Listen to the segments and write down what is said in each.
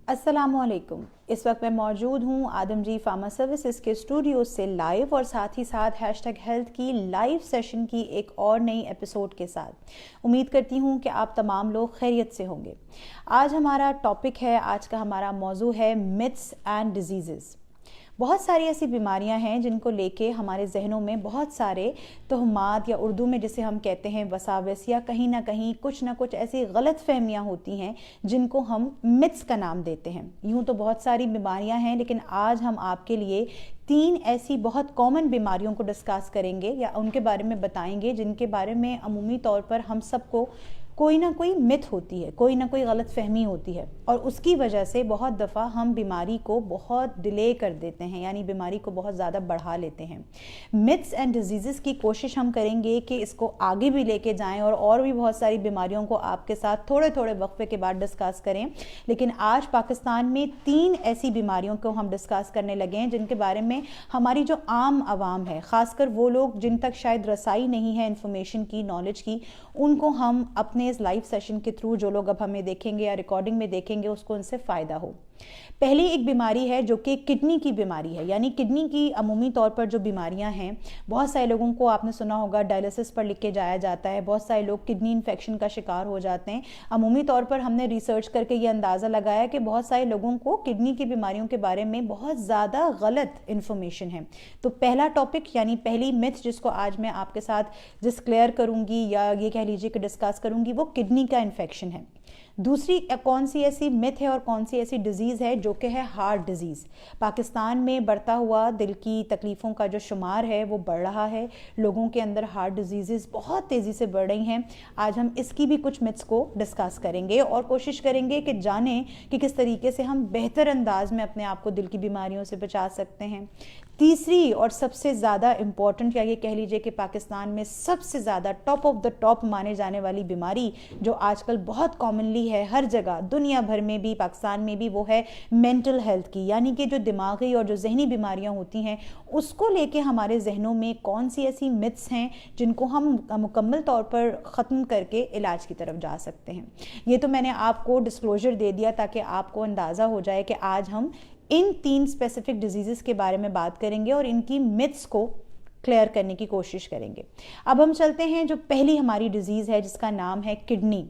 अस्सलामुअलैकुम। इस वक्त मैं मौजूद हूँ आदम जी फार्मा सर्विसेज के स्टूडियो से लाइव और साथ ही साथ #हेल्थ की लाइव सेशन की एक और नई एपिसोड के साथ। उम्मीद करती हूँ कि आप तमाम लोग खैरियत से होंगे। आज हमारा टॉपिक है, आज का हमारा मौजू है मिथ्स एंड डिजीज़ेस। बहुत सारी ऐसी बीमारियां हैं जिनको लेके हमारे जहनों में बहुत सारे तोहमात या उर्दू में जिसे हम कहते हैं वसावस या कहीं ना कहीं कुछ ना कुछ ऐसी गलत फहमियाँ होती हैं जिनको हम मिथ्स का नाम देते हैं। यूँ तो बहुत सारी बीमारियां हैं, लेकिन आज हम आपके लिए 3 ऐसी बहुत कॉमन बीमारियों को डिस्कस करेंगे या उनके बारे में बताएंगे जिनके बारे में अमूमी तौर पर हम सबको कोई ना कोई मिथ होती है, कोई ना कोई गलत फहमी होती है और उसकी वजह से बहुत दफ़ा हम बीमारी को बहुत डिले कर देते हैं, यानी बीमारी को बहुत ज़्यादा बढ़ा लेते हैं। मिथ्स एंड डिजीज़ेस की कोशिश हम करेंगे कि इसको आगे भी लेके जाएं और भी बहुत सारी बीमारियों को आपके साथ थोड़े थोड़े वक्फे के बाद डिस्कस करें। लेकिन आज पाकिस्तान में 3 ऐसी बीमारियों को हम डिस्कस करने लगे हैं जिनके बारे में हमारी जो आम आवाम है, ख़ासकर वो लोग जिन तक शायद रसाई नहीं है इन्फॉर्मेशन की, नॉलेज की, उनको हम अपने इस लाइव सेशन के थ्रू, जो लोग अब हमें देखेंगे या रिकॉर्डिंग में देखेंगे, उसको उनसे फ़ायदा हो। पहली एक बीमारी है जो कि किडनी की बीमारी है, यानी किडनी की अमूमी तौर पर जो बीमारियां हैं, बहुत सारे लोगों को आपने सुना होगा डायलिसिस पर लिख के जाया जाता है, बहुत सारे लोग किडनी इन्फेक्शन का शिकार हो जाते हैं। अमूमी तौर पर हमने रिसर्च करके ये अंदाज़ा लगाया कि बहुत सारे लोगों को किडनी की बीमारियों के बारे में बहुत ज़्यादा गलत इन्फॉर्मेशन है। तो पहला टॉपिक यानी पहली मिथ जिसको आज मैं आपके साथ जिस क्लियर करूँगी या ये कह लीजिए कि डिस्कस करूँगी, वो किडनी का इन्फेक्शन है। दूसरी कौन सी ऐसी मिथ है और कौन सी ऐसी डिजीज़ है जो कि है हार्ट डिजीज़। पाकिस्तान में बढ़ता हुआ दिल की तकलीफ़ों का जो शुमार है वो बढ़ रहा है, लोगों के अंदर हार्ट डिजीज़ बहुत तेज़ी से बढ़ रही हैं। आज हम इसकी भी कुछ मिथ्स को डिस्कस करेंगे और कोशिश करेंगे कि जानें कि किस तरीके से हम बेहतर अंदाज में अपने आप को दिल की बीमारियों से बचा सकते हैं। तीसरी और सबसे ज़्यादा इम्पॉर्टेंट, या ये कह लीजिए कि पाकिस्तान में सबसे ज़्यादा टॉप ऑफ द टॉप माने जाने वाली बीमारी जो आजकल बहुत कॉमनली है हर जगह, दुनिया भर में भी, पाकिस्तान में भी, वो है मेंटल हेल्थ की, यानी कि जो दिमागी और जो जहनी बीमारियां होती हैं उसको लेके हमारे जहनों में कौन सी ऐसी मिथ्स हैं जिनको हम मुकम्मल तौर पर ख़त्म करके इलाज की तरफ जा सकते हैं। ये तो मैंने आपको डिस्क्लोजर दे दिया ताकि आपको अंदाज़ा हो जाए कि आज हम इन 3 स्पेसिफिक डिजीज़ के बारे में बात करेंगे और इनकी मिथ्स को क्लियर करने की कोशिश करेंगे। अब हम चलते हैं, जो पहली हमारी डिजीज़ है जिसका नाम है किडनी,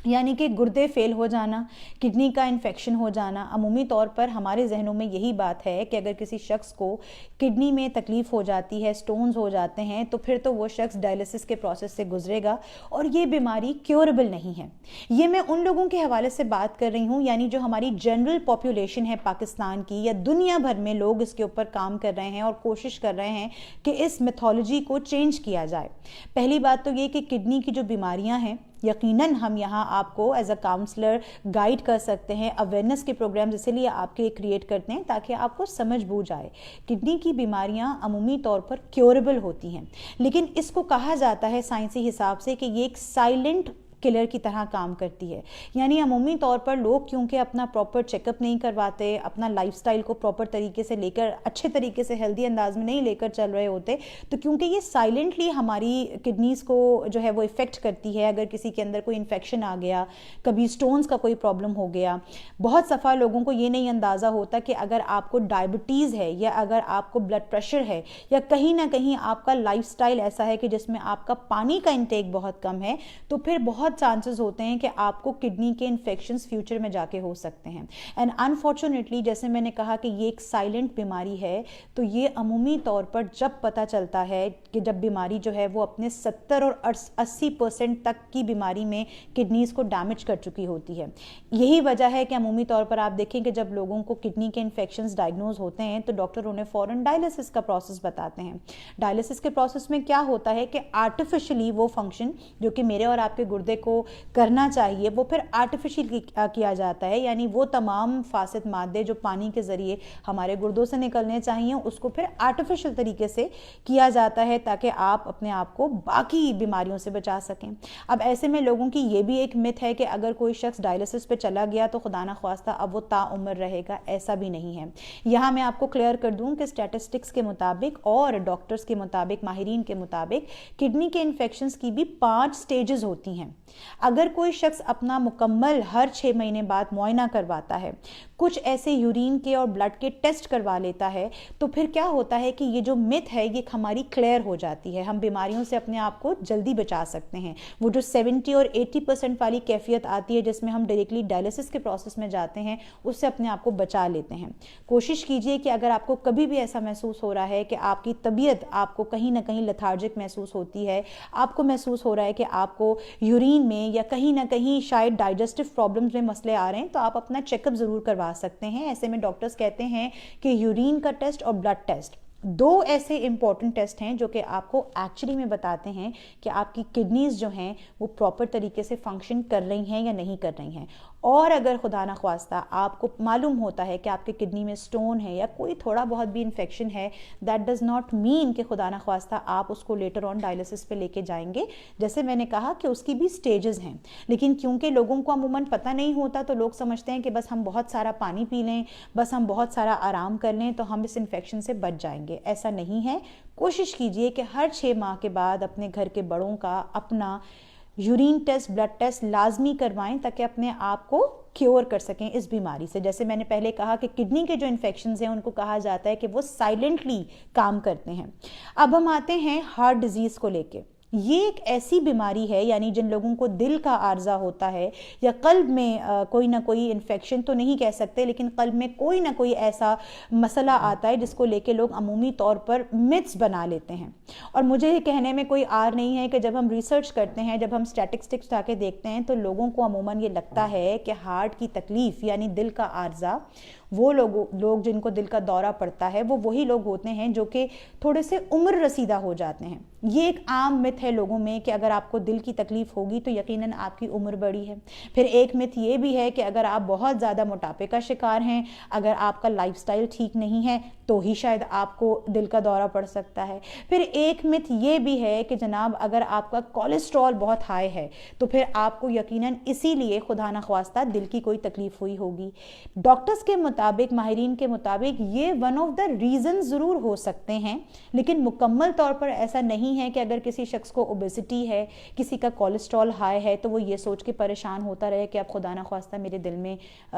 यानी कि गुर्दे फेल हो जाना, किडनी का इन्फेक्शन हो जाना। अमूमी तौर पर हमारे जहनों में यही बात है कि अगर किसी शख्स को किडनी में तकलीफ़ हो जाती है, स्टोन्स हो जाते हैं, तो फिर तो वो शख्स डायलिसिस के प्रोसेस से गुजरेगा और ये बीमारी क्योरेबल नहीं है। ये मैं उन लोगों के हवाले से बात कर रही हूँ, यानी जो हमारी जनरल पॉपुलेशन है पाकिस्तान की या दुनिया भर में लोग इसके ऊपर काम कर रहे हैं और कोशिश कर रहे हैं कि इस मिथोलॉजी को चेंज किया जाए। पहली बात तो ये कि किडनी की जो बीमारियाँ हैं, यकीनन हम यहाँ आपको एज अ काउंसलर गाइड कर सकते हैं। अवेयरनेस के प्रोग्राम्स इसीलिए आपके लिए क्रिएट करते हैं ताकि आपको समझ बूझ आए। किडनी की बीमारियाँ अमूमी तौर पर क्योरेबल होती हैं, लेकिन इसको कहा जाता है साइंसी हिसाब से कि ये एक साइलेंट किलर की तरह काम करती है। यानी अमूमी तौर पर लोग क्योंकि अपना प्रॉपर चेकअप नहीं करवाते, अपना लाइफस्टाइल को प्रॉपर तरीके से लेकर, अच्छे तरीके से हेल्दी अंदाज में नहीं लेकर चल रहे होते, तो क्योंकि ये साइलेंटली हमारी किडनीज़ को जो है वो इफ़ेक्ट करती है। अगर किसी के अंदर कोई इन्फेक्शन आ गया, कभी स्टोन्स का कोई प्रॉब्लम हो गया, बहुत सफ़ा लोगों को ये नहीं अंदाज़ा होता कि अगर आपको डायबिटीज़ है या अगर आपको ब्लड प्रेशर है या कहीं ना कहीं आपका लाइफस्टाइल ऐसा है कि जिसमें आपका पानी का इंटेक बहुत कम है, तो फिर बहुत चांसेस होते हैं कि आपको किडनी के इन्फेक्शंस फ्यूचर में जाके हो सकते हैं। एंड अनफॉर्चुनेटली, जैसे मैंने कहा कि ये एक साइलेंट बीमारी है, तो ये अमूमी तौर पर जब पता चलता है कि जब बीमारी जो है वो अपने 70 और 80% तक की बीमारी में किडनीज़ को डैमेज कर चुकी होती है। यही वजह है कि अमूमी तौर पर आप देखें कि जब लोगों को किडनी के इन्फेक्शंस डायग्नोज होते हैं तो डॉक्टर उन्हें फ़ौरन डायलिसिस का प्रोसेस बताते हैं। डायलिसिस के प्रोसेस में क्या होता है कि आर्टिफिशियली वो फंक्शन जो कि मेरे और आपके गुर्दे को करना चाहिए वो फिर आर्टिफिशियल किया जाता है, यानी वो तमाम फासिद मादे जो पानी के ज़रिए हमारे गुर्दों से निकलने चाहिए उसको फिर आर्टिफिशियल तरीके से किया जाता है ताकि आप अपने आप को बाकी बीमारियों से बचा सकें। अब ऐसे में लोगों की ये भी एक मिथ है कि अगर कोई शख्स डायलिसिस पे चला गया तो खुदा न ख्वास्ता अब वो ताउम्र रहेगा, ऐसा भी नहीं है। यहाँ मैं आपको क्लियर कर दूँ कि स्टैटिस्टिक्स के मुताबिक और डॉक्टर्स के मुताबिक, माहिरीन के मुताबिक, किडनी के इन्फेक्शंस की भी 5 स्टेजेस होती हैं। अगर कोई शख्स अपना मुकम्मल हर 6 महीने बाद मुआयना करवाता है, कुछ ऐसे यूरिन के और ब्लड के टेस्ट करवा लेता है, तो फिर क्या होता है कि ये जो मिथ है ये हमारी क्लियर हो जाती है। हम बीमारियों से अपने आप को जल्दी बचा सकते हैं। वो जो 70 और 80% वाली कैफियत आती है जिसमें हम डायरेक्टली डायलिसिस के प्रोसेस में जाते हैं, उससे अपने आप को बचा लेते हैं। कोशिश कीजिए कि अगर आपको कभी भी ऐसा महसूस हो रहा है कि आपकी तबीयत आपको कहीं ना कहीं लेथार्जिक महसूस होती है, आपको महसूस हो रहा है कि आपको यूरिन में या कहीं ना कहीं शायद डाइजेस्टिव प्रॉब्लम्स में मसले आ रहे हैं, तो आप अपना चेकअप ज़रूर करवा सकते हैं। ऐसे में डॉक्टर्स कहते हैं कि यूरिन का टेस्ट और ब्लड टेस्ट, दो ऐसे इंपॉर्टेंट टेस्ट हैं जो कि आपको एक्चुअली में बताते हैं कि आपकी किडनीज जो हैं वो प्रॉपर तरीके से फंक्शन कर रही हैं या नहीं कर रही हैं। और अगर खुदा न ख्वास्ता आपको मालूम होता है कि आपके किडनी में स्टोन है या कोई थोड़ा बहुत भी इन्फेक्शन है, दैट डज नॉट मीन कि खुदा न ख्वास्ता आप उसको लेटर ऑन डायलिसिस पे लेके जाएंगे। जैसे मैंने कहा कि उसकी भी स्टेजेस हैं, लेकिन क्योंकि लोगों को अमूमन पता नहीं होता तो लोग समझते हैं कि बस हम बहुत सारा पानी पी लें, बस हम बहुत सारा आराम कर लें तो हम इस इन्फेक्शन से बच जाएंगे। ऐसा नहीं है। कोशिश कीजिए कि हर 6 माह के बाद अपने घर के बड़ों का अपना यूरिन टेस्ट, ब्लड टेस्ट लाजमी करवाएं ताकि अपने आप को क्योर कर सकें इस बीमारी से। जैसे मैंने पहले कहा कि किडनी के जो इन्फेक्शंस हैं उनको कहा जाता है कि वो साइलेंटली काम करते हैं। अब हम आते हैं हार्ट डिजीज़ को लेके। ये एक ऐसी बीमारी है, यानी जिन लोगों को दिल का आर्जा होता है या कल्ब में कोई ना कोई इन्फेक्शन तो नहीं कह सकते, लेकिन कल्ब में कोई ना कोई ऐसा मसला आता है जिसको लेके लोग अमूमी तौर पर मिथ्स बना लेते हैं। और मुझे ये कहने में कोई आर नहीं है कि जब हम रिसर्च करते हैं, जब हम स्टैटिस्टिक्स उठा के देखते हैं, तो लोगों को अमूमन ये लगता है कि हार्ट की तकलीफ़ यानी दिल का आर्जा, वो लोग जिनको दिल का दौरा पड़ता है वो वही लोग होते हैं जो कि थोड़े से उम्र रसीदा हो जाते हैं। ये एक आम मिथ है लोगों में कि अगर आपको दिल की तकलीफ होगी तो यकीनन आपकी उम्र बड़ी है। फिर एक मिथ ये भी है कि अगर आप बहुत ज़्यादा मोटापे का शिकार हैं, अगर आपका लाइफस्टाइल ठीक नहीं है तो ही शायद आपको दिल का दौरा पड़ सकता है। फिर एक मिथ ये भी है कि जनाब अगर आपका कोलेस्ट्रॉल बहुत हाई है तो फिर आपको यकीनन इसीलिए खुदा न ख्वास्ता दिल की कोई तकलीफ हुई होगी। डॉक्टर्स के मुताबिक, माहिरीन के मुताबिक ये वन ऑफ द रीज़न ज़रूर हो सकते हैं, लेकिन मुकम्मल तौर पर ऐसा नहीं है कि अगर किसी शख्स को ओबेसिटी है, किसी का कोलेस्ट्रॉल हाई है, तो वो ये सोच के परेशान होता रहे कि अब खुदा न ख्वास्ता मेरे दिल में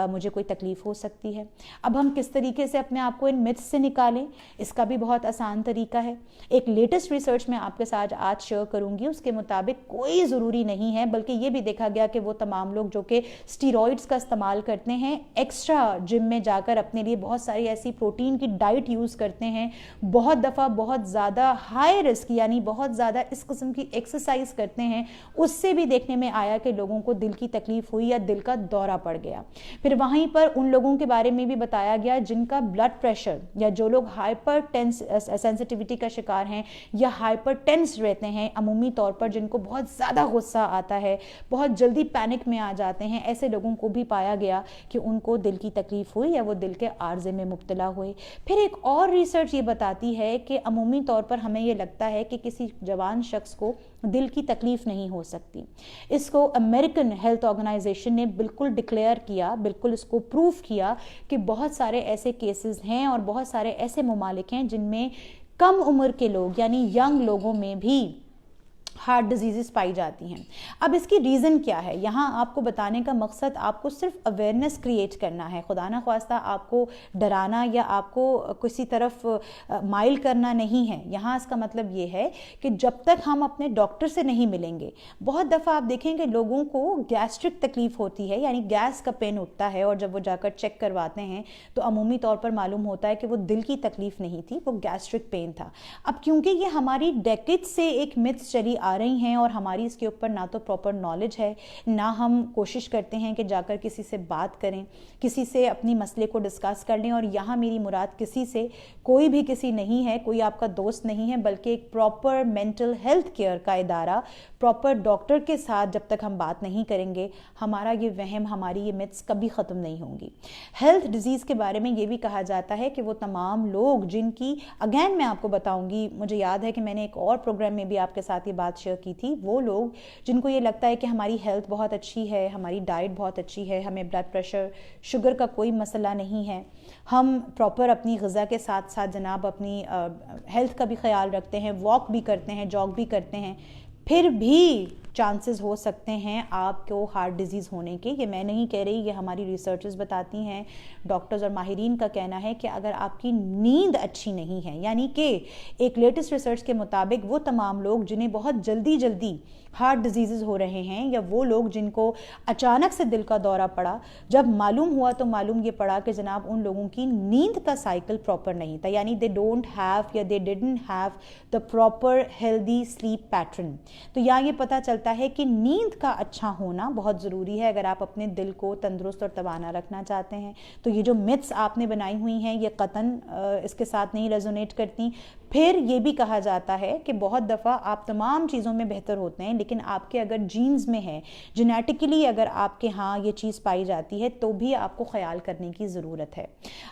मुझे कोई तकलीफ़ हो सकती है। अब हम किस तरीके से अपने आप को इन मिथ्स से निकालें, इसका भी बहुत आसान तरीका है। एक लेटेस्ट रिसर्च मैं आपके साथ आज शेयर करूंगी। उसके मुताबिक कोई ज़रूरी नहीं है, बल्कि ये भी देखा गया कि वो तमाम लोग जो कि स्टीरॉइड्स का इस्तेमाल करते हैं, एक्स्ट्रा जिम में जाकर अपने लिए बहुत सारी ऐसी प्रोटीन की डाइट यूज़ करते हैं, बहुत दफ़ा बहुत ज़्यादा हाई रिस्क यानी बहुत ज़्यादा इस किस्म की एक्सरसाइज करते हैं, उससे भी देखने में आया कि लोगों को दिल की तकलीफ हुई या दिल का दौरा पड़ गया। फिर वहीं पर उन लोगों के बारे में भी बताया गया जिनका ब्लड प्रेशर या जो लोग हाइपर सेंसिटिविटी का शिकार हैं या हाइपर टेंस रहते हैं, अमूमी तौर पर जिनको बहुत ज़्यादा गुस्सा आता है, बहुत जल्दी पैनिक में आ जाते हैं, ऐसे लोगों को भी पाया गया कि उनको दिल की तकलीफ हुई या वो दिल के आर्जे में मुब्तला हुए। फिर एक और रिसर्च ये बताती है कि अमूमी तौर पर हमें ये लगता है कि किसी जवान शख्स को दिल की तकलीफ नहीं हो सकती। इसको अमेरिकन हेल्थ ऑर्गेनाइजेशन ने बिल्कुल डिक्लेयर किया, बिल्कुल इसको प्रूफ किया कि बहुत सारे ऐसे केसेस हैं और बहुत सारे ऐसे ममालिक हैं जिनमें कम उम्र के लोग यानी यंग लोगों में भी हार्ट डिजीज़ पाई जाती हैं। अब इसकी रीज़न क्या है, यहाँ आपको बताने का मकसद आपको सिर्फ अवेयरनेस क्रिएट करना है, खुदा ना ख्वास्ता आपको डराना या आपको किसी तरफ माइल करना नहीं है। यहाँ इसका मतलब ये है कि जब तक हम अपने डॉक्टर से नहीं मिलेंगे, बहुत दफ़ा आप देखेंगे लोगों को गैस्ट्रिक तकलीफ़ होती है यानी गैस का पेन उठता है, और जब वो जाकर चेक करवाते हैं तो अमूमी तौर पर मालूम होता है कि वो दिल की तकलीफ़ नहीं थी, वो गैस्ट्रिक पेन था। अब क्योंकि ये हमारी डेकेड से एक मिथ चली आ रही हैं और हमारी इसके ऊपर ना तो प्रॉपर नॉलेज है, ना हम कोशिश करते हैं कि जाकर किसी से बात करें, किसी से अपनी मसले को डिस्कस कर लें। और यहाँ मेरी मुराद किसी से कोई भी किसी नहीं है, कोई आपका दोस्त नहीं है, बल्कि एक प्रॉपर मेंटल हेल्थ केयर का इदारा, प्रॉपर डॉक्टर के साथ जब तक हम बात नहीं करेंगे, हमारा ये वहम, हमारी ये मिथ्स कभी ख़त्म नहीं होंगी। हेल्थ डिजीज़ के बारे में ये भी कहा जाता है कि वो तमाम लोग जिनकी, अगेन मैं आपको बताऊंगी, मुझे याद है कि मैंने एक और प्रोग्राम में भी आपके साथ ये बात शेयर की थी, वो लोग जिनको ये लगता है कि हमारी हेल्थ बहुत अच्छी है, हमारी डाइट बहुत अच्छी है, हमें ब्लड प्रेशर शुगर का कोई मसला नहीं है, हम प्रॉपर अपनी ग़िज़ा के साथ साथ जनाब अपनी हेल्थ का भी ख्याल रखते हैं, वॉक भी करते हैं, जॉग भी करते हैं, फिर भी چانسز ہو سکتے ہیں آپ کو ہارٹ ڈیزیز ہونے کے. یہ میں نہیں کہہ رہی, یہ ہماری ریسرچز بتاتی ہیں, ڈاکٹرز اور ماہرین کا کہنا ہے کہ اگر آپ کی نیند اچھی نہیں ہے, یعنی کہ ایک لیٹسٹ ریسرچ کے مطابق وہ تمام لوگ جنہیں بہت جلدی ہارٹ ڈیزیزز ہو رہے ہیں, یا وہ لوگ جن کو اچانک سے دل کا دورہ پڑا, جب معلوم ہوا تو معلوم یہ پڑا کہ جناب ان لوگوں کی نیند کا سائیکل پراپر نہیں تھا, یعنی they don't have یا they didn't have the proper healthy sleep pattern. تو یہاں یہ پتہ چلتا ہے کہ نیند کا اچھا ہونا بہت ضروری ہے اگر آپ اپنے دل کو تندرست اور توانا رکھنا چاہتے ہیں. تو یہ جو متس آپ نے بنائی ہوئی ہیں یہ قطعاً اس کے ساتھ نہیں ریزونیٹ کرتی. پھر یہ بھی کہا جاتا ہے کہ بہت دفعہ آپ تمام چیزوں میں بہتر ہوتے ہیں, لیکن آپ کے اگر جینز میں ہے, جینیٹیکلی اگر آپ کے ہاں یہ چیز پائی جاتی ہے, تو بھی آپ کو خیال کرنے کی ضرورت ہے.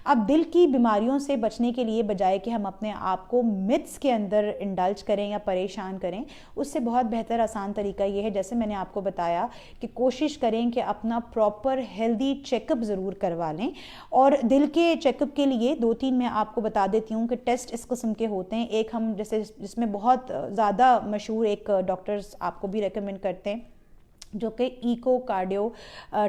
اب دل کی بیماریوں سے بچنے کے لیے بجائے کہ ہم اپنے آپ کو متس کے اندر انڈلج کریں یا پریشان کریں, اس سے بہت بہتر آسان طریقہ یہ ہے, جیسے میں نے آپ کو بتایا, کہ کوشش کریں کہ اپنا پراپر ہیلدی چیک اپ ضرور کروا لیں. اور دل کے چیک اپ کے لیے 2-3 میں آپ کو بتا دیتی ہوں کہ ٹیسٹ اس قسم کے ہوتے ہیں. ایک ہم جس میں بہت زیادہ مشہور ایک ڈاکٹرز آپ کو بھی ریکمینڈ کرتے ہیں, جو کہ ایکو کارڈیو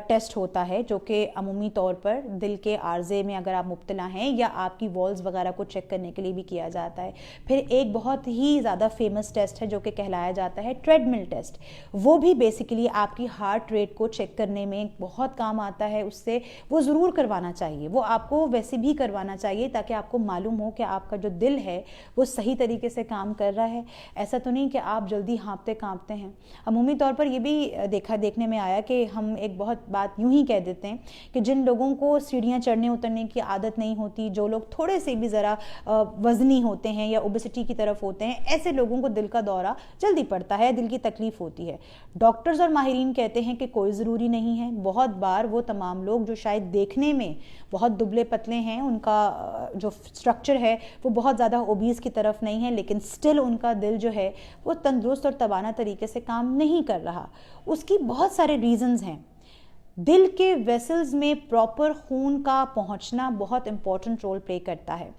ٹیسٹ ہوتا ہے, جو کہ عمومی طور پر دل کے عارضے میں اگر آپ مبتلا ہیں یا آپ کی والز وغیرہ کو چیک کرنے کے لیے بھی کیا جاتا ہے. پھر ایک بہت ہی زیادہ فیمس ٹیسٹ ہے جو کہ کہلایا جاتا ہے ٹریڈ مل ٹیسٹ. وہ بھی بیسیکلی آپ کی ہارٹ ریٹ کو چیک کرنے میں بہت کام آتا ہے. اس سے وہ ضرور کروانا چاہیے, وہ آپ کو ویسے بھی کروانا چاہیے تاکہ آپ کو معلوم ہو کہ آپ کا جو دل ہے وہ صحیح طریقے سے کام کر رہا ہے. ایسا تو نہیں کہ آپ جلدی ہانپتے کانپتے ہیں. عمومی طور پر یہ بھی دیکھنے میں آیا کہ ہم ایک بہت بات یوں ہی کہہ دیتے ہیں کہ جن لوگوں کو سیڑھیاں چڑھنے اترنے کی عادت نہیں ہوتی, جو لوگ تھوڑے سے بھی ذرا وزنی ہوتے ہیں یا اوبیسٹی کی طرف ہوتے ہیں, ایسے لوگوں کو دل کا دورہ جلدی پڑتا ہے, دل کی تکلیف ہوتی ہے. ڈاکٹرز اور ماہرین کہتے ہیں کہ کوئی ضروری نہیں ہے. بہت بار وہ تمام لوگ جو شاید دیکھنے میں بہت دبلے پتلے ہیں, ان کا جو سٹرکچر ہے وہ بہت زیادہ اوبیس کی طرف نہیں ہے, لیکن سٹل ان کا دل جو ہے وہ تندرست اور توانا طریقے سے کام نہیں کر رہا. اس کی بہت سارے ریزنز ہیں. دل کے ویسلز میں پراپر خون کا پہنچنا بہت امپورٹنٹ رول پلے کرتا ہے.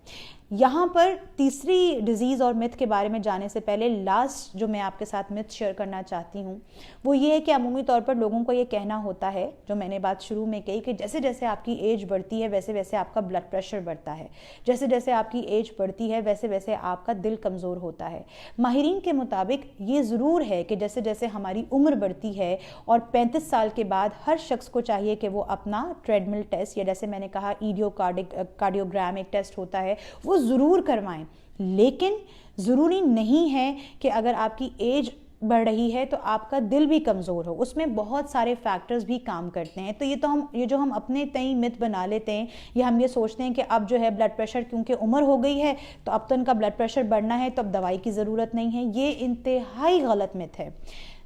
یہاں پر تیسری ڈیزیز اور متھ کے بارے میں جانے سے پہلے لاسٹ جو میں آپ کے ساتھ متھ شیئر کرنا چاہتی ہوں وہ یہ ہے کہ عمومی طور پر لوگوں کو یہ کہنا ہوتا ہے, جو میں نے بات شروع میں کہی, کہ جیسے جیسے آپ کی ایج بڑھتی ہے ویسے ویسے آپ کا بلڈ پریشر بڑھتا ہے, جیسے جیسے آپ کی ایج بڑھتی ہے ویسے ویسے آپ کا دل کمزور ہوتا ہے. ماہرین کے مطابق یہ ضرور ہے کہ جیسے جیسے ہماری عمر بڑھتی ہے, اور 35 سال کے بعد ہر شخص کو چاہیے کہ وہ اپنا ٹریڈ مل ٹیسٹ, یا جیسے میں نے کہا کارڈیوگرام ایک ٹیسٹ ہوتا ہے, وہ ضرور کروائیں. لیکن ضروری نہیں ہے کہ اگر آپ کی ایج بڑھ رہی ہے تو آپ کا دل بھی کمزور ہو. اس میں بہت سارے فیکٹرز بھی کام کرتے ہیں. تو یہ جو ہم اپنے تئیں مت بنا لیتے ہیں, یا ہم یہ سوچتے ہیں کہ اب جو ہے بلڈ پریشر کیونکہ عمر ہو گئی ہے تو اب تو ان کا بلڈ پریشر بڑھنا ہے تو اب دوائی کی ضرورت نہیں ہے, یہ انتہائی غلط مت ہے.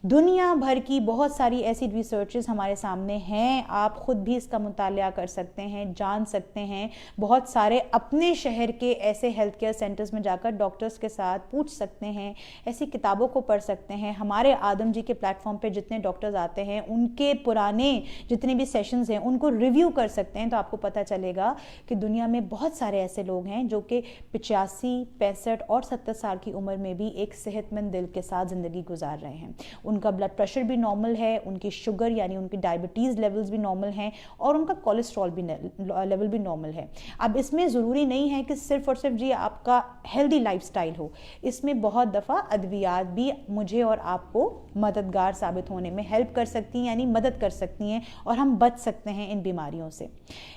دنیا بھر کی بہت ساری ایسی ریسرچز ہمارے سامنے ہیں, آپ خود بھی اس کا مطالعہ کر سکتے ہیں, جان سکتے ہیں. بہت سارے اپنے شہر کے ایسے ہیلتھ کیئر سینٹرز میں جا کر ڈاکٹرز کے ساتھ پوچھ سکتے ہیں, ایسی کتابوں کو پڑھ سکتے ہیں. ہمارے آدم جی کے پلیٹ فارم پہ جتنے ڈاکٹرز آتے ہیں ان کے پرانے جتنے بھی سیشنز ہیں ان کو ریویو کر سکتے ہیں, تو آپ کو پتہ چلے گا کہ دنیا میں بہت سارے ایسے لوگ ہیں جو کہ 85, 65 اور 70 سال کی عمر میں بھی ایک صحت مند دل کے ساتھ زندگی گزار رہے ہیں. ان کا بلڈ پریشر بھی نارمل ہے, ان کی شوگر یعنی ان کی ڈائبٹیز لیولز بھی نارمل ہیں, اور ان کا کولیسٹرول بھی لیول بھی نارمل ہے. اب اس میں ضروری نہیں ہے کہ صرف اور صرف جی آپ کا ہیلدی لائف سٹائل ہو, اس میں بہت دفعہ ادویات بھی مجھے اور آپ کو مددگار ثابت ہونے میں ہیلپ کر سکتی ہیں, یعنی مدد کر سکتی ہیں, اور ہم بچ سکتے ہیں ان بیماریوں سے.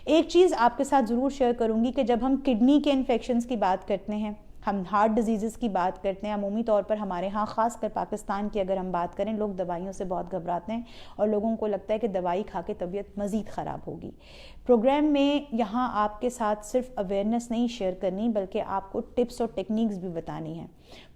ایک چیز آپ کے ساتھ ضرور شیئر کروں گی کہ جب ہم کڈنی کے انفیکشنز کی بات کرتے ہیں, ہم ہارٹ ڈیزیزز کی بات کرتے ہیں, عمومی طور پر ہمارے ہاں خاص کر پاکستان کی اگر ہم بات کریں, لوگ دوائیوں سے بہت گھبراتے ہیں اور لوگوں کو لگتا ہے کہ دوائی کھا کے طبیعت مزید خراب ہوگی. پروگرام میں یہاں آپ کے ساتھ صرف اویئرنیس نہیں شیئر کرنی بلکہ آپ کو ٹپس اور ٹیکنیکس بھی بتانی ہیں.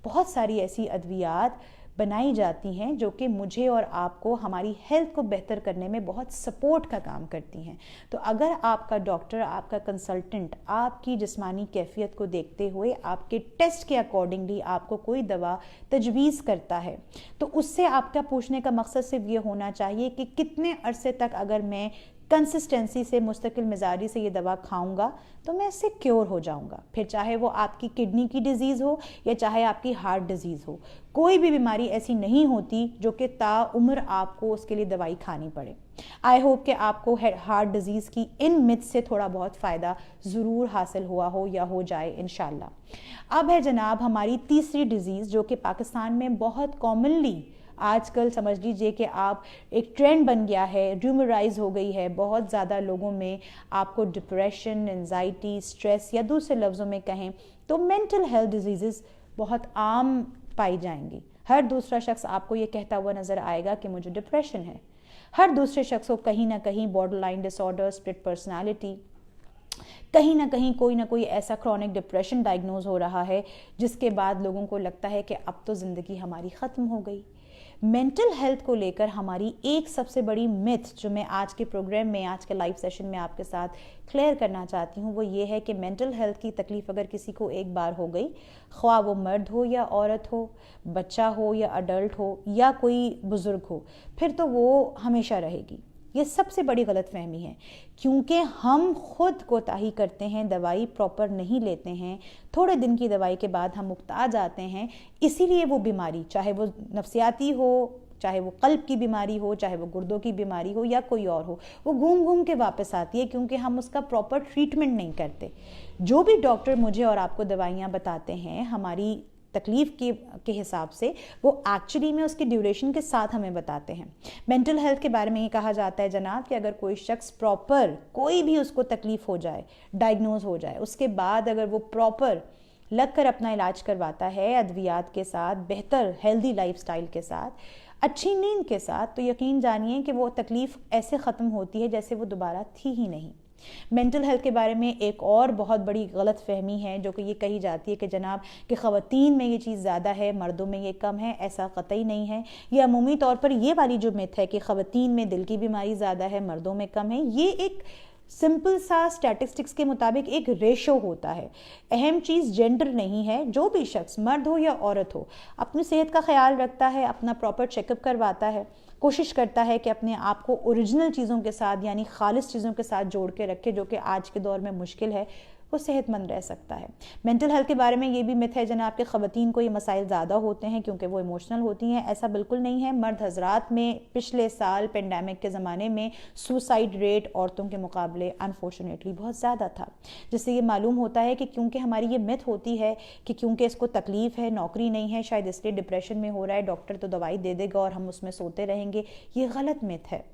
بہت ساری ایسی ادویات بنائی جاتی ہیں جو کہ مجھے اور آپ کو ہماری ہیلتھ کو بہتر کرنے میں بہت سپورٹ کا کام کرتی ہیں. تو اگر آپ کا ڈاکٹر, آپ کا کنسلٹنٹ آپ کی جسمانی کیفیت کو دیکھتے ہوئے آپ کے ٹیسٹ کے اکارڈنگلی آپ کو کوئی دوا تجویز کرتا ہے, تو اس سے آپ کا پوچھنے کا مقصد صرف یہ ہونا چاہیے کہ کتنے عرصے تک اگر میں कंसिस्टेंसी से, मुस्तकिल मिजाजी से ये दवा खाऊंगा तो मैं इससे क्योर हो जाऊंगा। फिर चाहे वो आपकी किडनी की डिजीज़ हो या चाहे आपकी हार्ट डिजीज़ हो, कोई भी बीमारी ऐसी नहीं होती जो कि ताउम्र आपको उसके लिए दवाई खानी पड़े। आई होप कि आपको हार्ट डिजीज़ की इन मिथ से थोड़ा बहुत फ़ायदा ज़रूर हासिल हुआ हो या हो जाए इंशाल्लाह। अब है जनाब हमारी तीसरी डिजीज़, जो कि पाकिस्तान में बहुत कॉमनली आजकल समझ लीजिए कि आप एक ट्रेंड बन गया है, र्यूमराइज हो गई है बहुत ज़्यादा लोगों में। आपको डिप्रेशन, एंजाइटी, स्ट्रेस या दूसरे लफ्ज़ों में कहें तो मेंटल हेल्थ डिजीज़ बहुत आम पाई जाएंगी। हर दूसरा शख्स आपको ये कहता हुआ नज़र आएगा कि मुझे डिप्रेशन है। हर दूसरे शख्स को कहीं ना कहीं बॉर्डरलाइन डिसऑर्डर, स्प्लिट पर्सनालिटी, कहीं ना कोई ऐसा क्रॉनिक डिप्रेशन डायग्नोज हो रहा है जिसके बाद लोगों को लगता है कि अब तो ज़िंदगी हमारी ख़त्म हो गई। मेंटल हेल्थ को लेकर हमारी एक सबसे बड़ी मिथ जो मैं आज के प्रोग्राम में, आज के लाइव सेशन में आपके साथ क्लियर करना चाहती हूँ, वो ये है कि मेंटल हेल्थ की तकलीफ़ अगर किसी को एक बार हो गई, ख्वाह वो मर्द हो या औरत हो, बच्चा हो या अडल्ट हो या कोई बुज़ुर्ग हो, फिर तो वो हमेशा रहेगी। ये सबसे बड़ी गलतफहमी है, क्योंकि हम खुद कोताही करते हैं, दवाई प्रॉपर नहीं लेते हैं, थोड़े दिन की दवाई के बाद हम मुक्ता जाते हैं। इसीलिए वो बीमारी, चाहे वो नफ्सियाती हो, चाहे वो कल्ब की बीमारी हो, चाहे वो गुर्दों की बीमारी हो या कोई और हो, वो घूम घूम के वापस आती है, क्योंकि हम उसका प्रॉपर ट्रीटमेंट नहीं करते। जो भी डॉक्टर मुझे और आपको दवाइयाँ बताते हैं हमारी तकलीफ़ के हिसाब से, वो एक्चुअली में उसकी ड्यूरेशन के साथ हमें बताते हैं। मेंटल हेल्थ के बारे में ये कहा जाता है जनाब कि अगर कोई शख्स प्रॉपर, कोई भी उसको तकलीफ़ हो जाए, डायग्नोज हो जाए, उसके बाद अगर वो प्रॉपर लग कर अपना इलाज करवाता है अद्वियात के साथ, बेहतर हेल्दी लाइफस्टाइल के साथ, अच्छी नींद के साथ, तो यकीन जानिए कि वो तकलीफ़ ऐसे ख़त्म होती है जैसे वो दोबारा थी ही नहीं। मेंटल हेल्थ के बारे में एक और बहुत बड़ी गलत फहमी है जो कि ये कही जाती है कि जनाब कि ख़वातीन में ये चीज़ ज़्यादा है, मर्दों में ये कम है। ऐसा कतई नहीं है। ये अमूमी तौर पर ये वाली जो मिथ है कि ख़वातीन में दिल की बीमारी ज़्यादा है, मर्दों में कम है, ये एक सिंपल सा स्टैटिस्टिक्स के मुताबिक एक रेशो होता है। अहम चीज़ जेंडर नहीं है। जो भी शख्स, मर्द हो या औरत हो, अपनी सेहत का ख्याल रखता है, अपना प्रॉपर चेकअप करवाता है, कोशिश करता है कि अपने आप को ओरिजिनल चीज़ों के साथ यानी खालिस चीज़ों के साथ जोड़ के रखे, जो कि आज के दौर में मुश्किल है, वो सेहतमंद रह सकता है। मेंटल हेल्थ के बारे में ये भी मिथ है जनाब कि ख़वातीन को ये मसाइल ज़्यादा होते हैं क्योंकि वो इमोशनल होती हैं। ऐसा बिल्कुल नहीं है। मर्द हजरात में पिछले साल पेंडेमिक के ज़माने में सुसाइड रेट औरतों के मुकाबले अनफॉर्चुनेटली बहुत ज़्यादा था, जिससे ये मालूम होता है कि क्योंकि हमारी ये मिथ होती है कि क्योंकि इसको तकलीफ़ है, नौकरी नहीं है, शायद इसलिए डिप्रेशन में हो रहा है, डॉक्टर तो दवाई दे देगा और हम उसमें सोते रहेंगे। ये गलत मिथ है।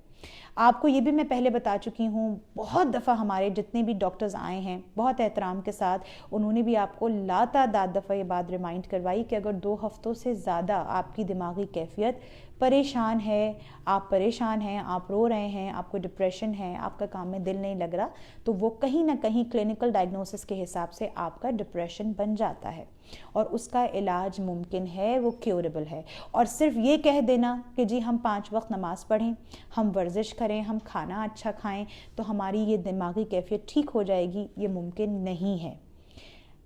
आपको ये भी मैं पहले बता चुकी हूँ, बहुत दफ़ा हमारे जितने भी डॉक्टर्स आए हैं बहुत एहतराम के साथ, उन्होंने भी आपको लातादाद दफ़ा ये बात रिमाइंड करवाई कि अगर 2 हफ्तों से ज़्यादा आपकी दिमागी कैफियत परेशान है, आप परेशान हैं, आप रो रहे हैं, आपको डिप्रेशन है, आपका काम में दिल नहीं लग रहा, तो वो कहीं ना कहीं क्लिनिकल डायग्नोसिस के हिसाब से आपका डिप्रेशन बन जाता है और उसका इलाज मुमकिन है, वो क्योरेबल है। और सिर्फ ये कह देना कि जी हम 5 वक्त नमाज़ पढ़ें, हम वर्जिश करें, हम खाना अच्छा खाएं तो हमारी ये दिमागी कैफियत ठीक हो जाएगी, ये मुमकिन नहीं है।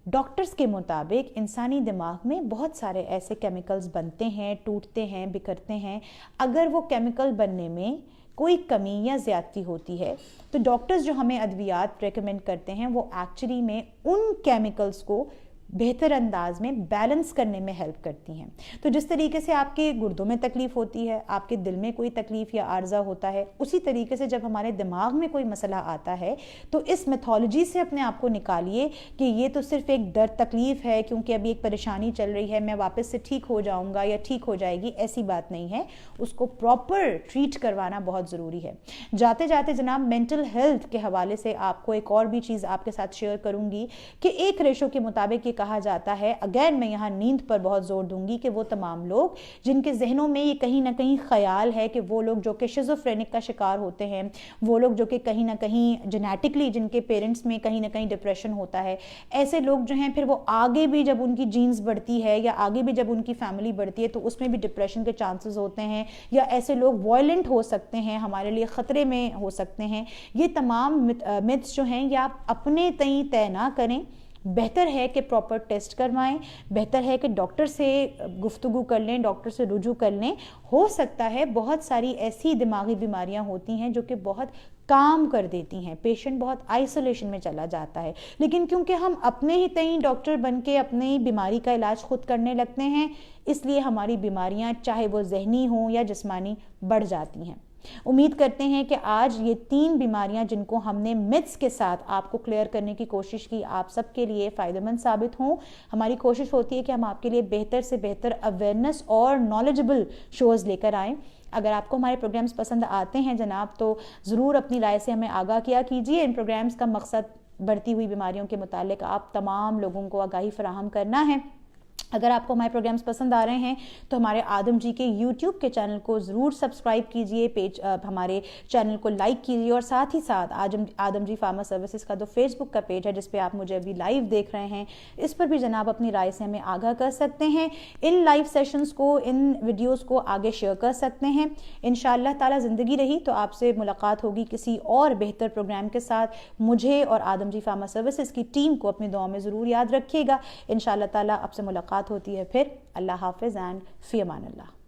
डॉक्टर्स के मुताबिक इंसानी दिमाग में बहुत सारे ऐसे केमिकल्स बनते हैं, टूटते हैं, बिखरते हैं। अगर वो केमिकल बनने में कोई कमी या ज़्यादती होती है तो डॉक्टर्स जो हमें अद्वियात रेकमेंड करते हैं वो एक्चुअली में उन केमिकल्स को बेहतर अंदाज में बैलेंस करने में हेल्प करती हैं। तो जिस तरीके से आपके गुर्दों में तकलीफ़ होती है, आपके दिल में कोई तकलीफ़ या आर्जा होता है, उसी तरीके से जब हमारे दिमाग में कोई मसला आता है तो इस मेथोलॉजी से अपने आप को निकालिए कि ये तो सिर्फ एक दर्द तकलीफ़ है, क्योंकि अभी एक परेशानी चल रही है, मैं वापस से ठीक हो जाऊँगा या ठीक हो जाएगी, ऐसी बात नहीं है। उसको प्रॉपर ट्रीट करवाना बहुत ज़रूरी है। जाते जाते जनाब मेंटल हेल्थ के हवाले से आपको एक और भी चीज़ आपके साथ शेयर करूँगी कि एक रेशो के मुताबिक ये कहा जाता है, अगेन मैं यहाँ नींद पर बहुत जोर दूंगी, कि वो तमाम लोग जिनके जहनों में ये कहीं ना कहीं ख्याल है कि वो लोग जो कि शिज़ोफ्रेनिक का शिकार होते हैं, वो लोग जो कि कहीं ना कहीं जेनेटिकली जिनके पेरेंट्स में कहीं ना कहीं डिप्रेशन होता है, ऐसे लोग जो हैं फिर वो आगे भी जब उनकी जीन्स बढ़ती है या आगे भी जब उनकी फैमिली बढ़ती है तो उसमें भी डिप्रेशन के चांसेस होते हैं, या ऐसे लोग वायलेंट हो सकते हैं, हमारे लिए ख़तरे में हो सकते हैं। ये तमाम मिथ्स जो हैं ये आप अपने तय तय ना करें। बेहतर है कि प्रॉपर टेस्ट करवाएं, बेहतर है कि डॉक्टर से गुफ्तगू कर लें, डॉक्टर से रुजू कर लें। हो सकता है बहुत सारी ऐसी दिमागी बीमारियां होती हैं जो कि बहुत کام کر دیتی ہیں. پیشنٹ بہت آئسولیشن میں چلا جاتا ہے, لیکن کیونکہ ہم اپنے ہی تئیں ڈاکٹر بن کے اپنی بیماری کا علاج خود کرنے لگتے ہیں, اس لیے ہماری بیماریاں چاہے وہ ذہنی ہوں یا جسمانی بڑھ جاتی ہیں. امید کرتے ہیں کہ آج یہ 3 بیماریاں جن کو ہم نے متس کے ساتھ آپ کو کلیئر کرنے کی کوشش کی, آپ سب کے لیے فائدہ مند ثابت ہوں. ہماری کوشش ہوتی ہے کہ ہم آپ کے لیے بہتر سے بہتر اویئرنیس اور نالجبل شوز لے کر آئیں. اگر آپ کو ہمارے پروگرامز پسند آتے ہیں جناب, تو ضرور اپنی رائے سے ہمیں آگاہ کیا کیجیے. ان پروگرامز کا مقصد بڑھتی ہوئی بیماریوں کے متعلق آپ تمام لوگوں کو آگاہی فراہم کرنا ہے. اگر آپ کو ہمارے پروگرامز پسند آ رہے ہیں تو ہمارے آدم جی کے یوٹیوب کے چینل کو ضرور سبسکرائب کیجئے, ہمارے چینل کو لائک کیجئے, اور ساتھ ہی ساتھ آدم جی فارما سروسز کا جو فیس بک کا پیج ہے جس پہ آپ مجھے ابھی لائیو دیکھ رہے ہیں, اس پر بھی جناب اپنی رائے سے ہمیں آگاہ کر سکتے ہیں. ان لائیو سیشنز کو, ان ویڈیوز کو آگے شیئر کر سکتے ہیں. انشاءاللہ تعالی زندگی رہی تو آپ سے ملاقات ہوگی کسی اور بہتر پروگرام کے ساتھ. مجھے اور آدم جی فارما سروسز کی ٹیم کو اپنی دعاؤں میں ضرور یاد رکھیے گا. انشاءاللہ تعالی آپ سے ملاقات ہوتی ہے پھر. اللہ حافظ اینڈ فی امان اللہ.